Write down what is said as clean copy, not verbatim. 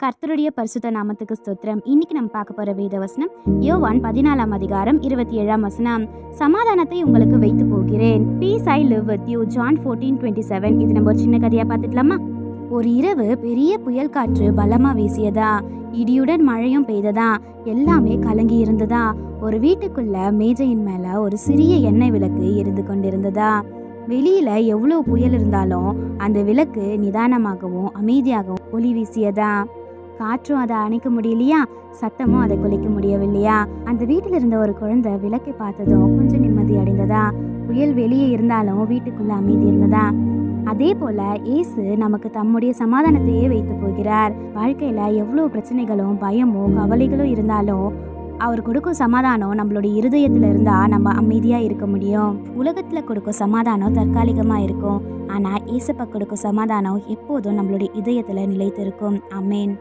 கர்த்தருடைய பரிசுத்த நாமத்துக்கு ஸ்தோத்திரம். இன்னைக்கு நம்ம பார்க்க போற வேத வசனம் யோவான் 14ஆம் அதிகாரம் 27ஆம் வசனம். சமாதானத்தை உங்களுக்கு வைத்து போகிறேன். Peace I leave with you. John 14:27. இது நம்ம ஒரு சின்ன கதையா பார்த்துக்கலாமா? ஒரு இரவு பெரிய புயல் காற்று பலமா வீசியதா, இடியுடன் மழையும் பெய்ததா, எல்லாமே கலங்கி இருந்ததா. ஒரு வீட்டுக்குள்ள மேஜையின் மேல ஒரு சிறிய எண்ணெய் விளக்கு எரிந்து கொண்டிருந்ததா. வெளியில எவ்வளவு புயல் இருந்தாலும் அந்த விளக்கு நிதானமாகவும் அமைதியாகவும் ஒளி வீசியதா. காற்றும் அதை அணைக்க முடியலையா, சத்தமும் அதை குலைக்க முடியவில்லையா. அந்த வீட்டில் இருந்த ஒரு குழந்தை விளக்கை பார்த்ததும் கொஞ்சம் நிம்மதி அடைந்ததா. புயல் வெளியே இருந்தாலும் வீட்டுக்குள்ள அமைதி இருந்ததா. அதே போல இயேசு நமக்கு தம்முடைய சமாதானத்தையே வைத்து போகிறார். வாழ்க்கையில எவ்வளவு பிரச்சனைகளும் பயமும் கவலைகளும் இருந்தாலும் அவர் கொடுக்கும் சமாதானம் நம்மளுடைய இருதயத்துல இருந்தா நம்ம அமைதியா இருக்க முடியும். உலகத்துல கொடுக்கும் சமாதானம் தற்காலிகமா இருக்கும், ஆனா இயேசுப்பா கொடுக்கும் சமாதானம் எப்போதும் நம்மளுடைய இதயத்துல நிலைத்திருக்கும். ஆமென்.